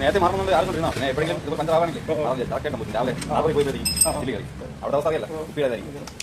നേരത്തെ മറന്നു ആരും എപ്പോഴെങ്കിലും പഞ്ചറാവാണെങ്കിൽ കറക്റ്റായിട്ട് പറ്റും രാവിലെ രാവിലെ പോയി ചില്ലി കറി അവിടെ അവസ്ഥ അറിയല്ല ഉപ്പിടാതായിരിക്കും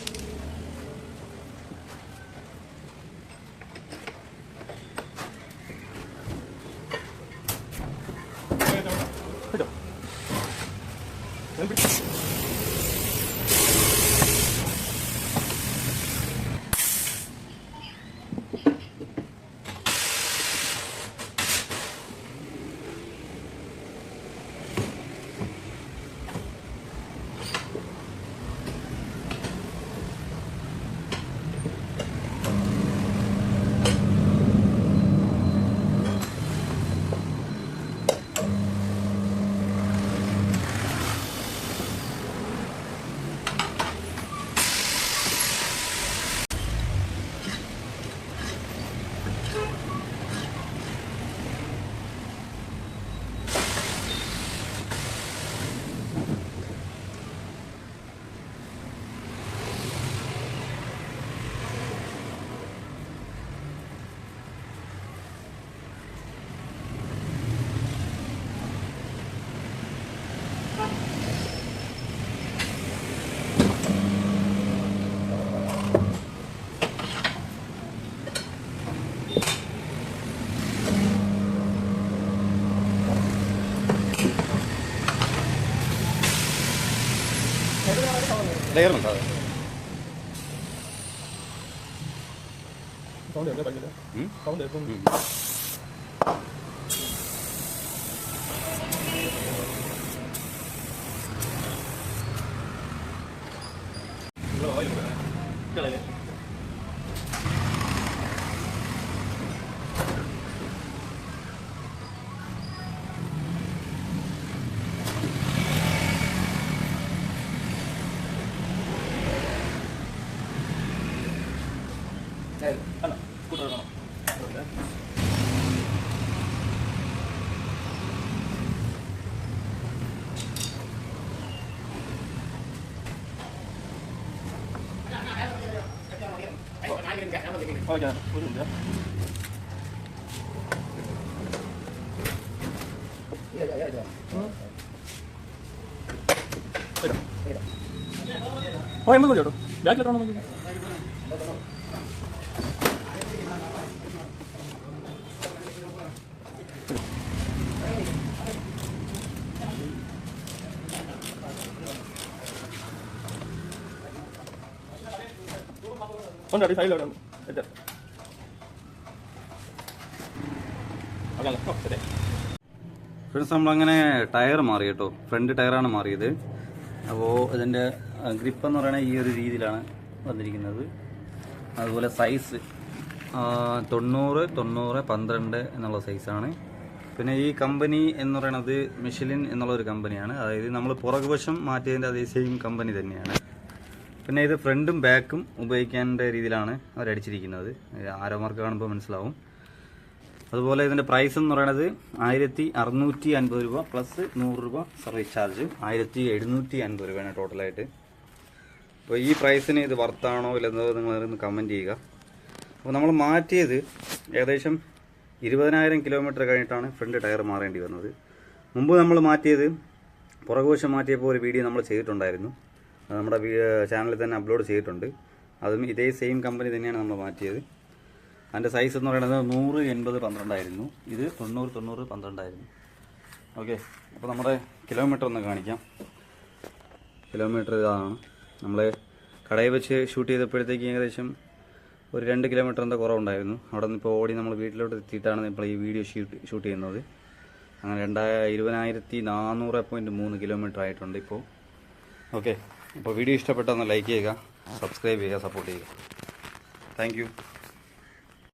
ലെയറുണ്ടോ അത് അല്ല കൂട്ടണം ഓക്കെ ഒരു മിനിറ്റ് ഓ എമ്മ ചേട്ടോ ബാക്കിലെത്താണോ നോക്കി ഒന്നടി സൈഡിലോട്ട് ഫ്രണ്ട്സ് നമ്മളങ്ങനെ ടയർ മാറി കേട്ടോ, ഫ്രണ്ട് ടയറാണ് മാറിയത്. അപ്പോൾ ഇതിൻ്റെ ഗ്രിപ്പ് എന്ന് പറയുന്നത് ഈ ഒരു രീതിയിലാണ് വന്നിരിക്കുന്നത്. അതുപോലെ സൈസ് 90, 90, 12 എന്നുള്ള സൈസാണ്. പിന്നെ ഈ കമ്പനി എന്ന് പറയുന്നത് മിഷലിൻ എന്നുള്ളൊരു കമ്പനിയാണ്. അതായത് നമ്മൾ പുറകുവശം മാറ്റിയതിൻ്റെ അതേ സെയിം കമ്പനി തന്നെയാണ്. പിന്നെ ഇത് ഫ്രണ്ടും ബാക്കും ഉപയോഗിക്കേണ്ട രീതിയിലാണ് അവരടിച്ചിരിക്കുന്നത്. ആരോ മാർക്ക് കാണുമ്പോൾ മനസ്സിലാവും. അതുപോലെ ഇതിൻ്റെ പ്രൈസ് എന്ന് പറയുന്നത് 1650 രൂപ പ്ലസ് 100 രൂപ സർവീസ് ചാർജ്, 1750 രൂപയാണ് ടോട്ടലായിട്ട്. അപ്പോൾ ഈ പ്രൈസിന് ഇത് വർത്താണോ ഇല്ലെന്നോ നിങ്ങളൊന്ന് കമൻറ്റ് ചെയ്യുക. അപ്പോൾ നമ്മൾ മാറ്റിയത് ഏകദേശം 20,000 കിലോമീറ്റർ കഴിഞ്ഞിട്ടാണ് ഫ്രണ്ട് ടയർ മാറേണ്ടി വന്നത്. മുമ്പ് നമ്മൾ മാറ്റിയത് പുറകുവശം മാറ്റിയപ്പോൾ ഒരു വീഡിയോ നമ്മൾ ചെയ്തിട്ടുണ്ടായിരുന്നു. അത് നമ്മുടെ ചാനലിൽ തന്നെ അപ്ലോഡ് ചെയ്തിട്ടുണ്ട്. അതും ഇതേ സെയിം കമ്പനി തന്നെയാണ് നമ്മൾ മാറ്റിയത്. അതിൻ്റെ സൈസ് എന്ന് പറയുന്നത് 100, 80, 12 ആയിരുന്നു. ഇത് 90, 90, 12 ആയിരുന്നു. ഓക്കെ, അപ്പോൾ നമ്മുടെ കിലോമീറ്റർ ഒന്ന് കാണിക്കാം. കിലോമീറ്റർ ഇതാണ്. നമ്മൾ കടയിൽ വെച്ച് ഷൂട്ട് ചെയ്തപ്പോഴത്തേക്ക് ഏകദേശം ഒരു 2 കിലോമീറ്ററിൻ്റെ കുറവുണ്ടായിരുന്നു. അവിടെ നിന്ന് ഇപ്പോൾ ഓടി നമ്മൾ വീട്ടിലോട്ട് എത്തിയിട്ടാണ് ഇപ്പോൾ ഈ വീഡിയോ ഷൂട്ട് ചെയ്യുന്നത്. അങ്ങനെ 20,400.3 കിലോമീറ്റർ ആയിട്ടുണ്ട് ഇപ്പോൾ. ഓക്കെ, അപ്പോൾ വീഡിയോ ഇഷ്ടപ്പെട്ടൊന്ന് ലൈക്ക് ചെയ്യുക, സബ്സ്ക്രൈബ് ചെയ്യുക, സപ്പോർട്ട് ചെയ്യുക. Thank you.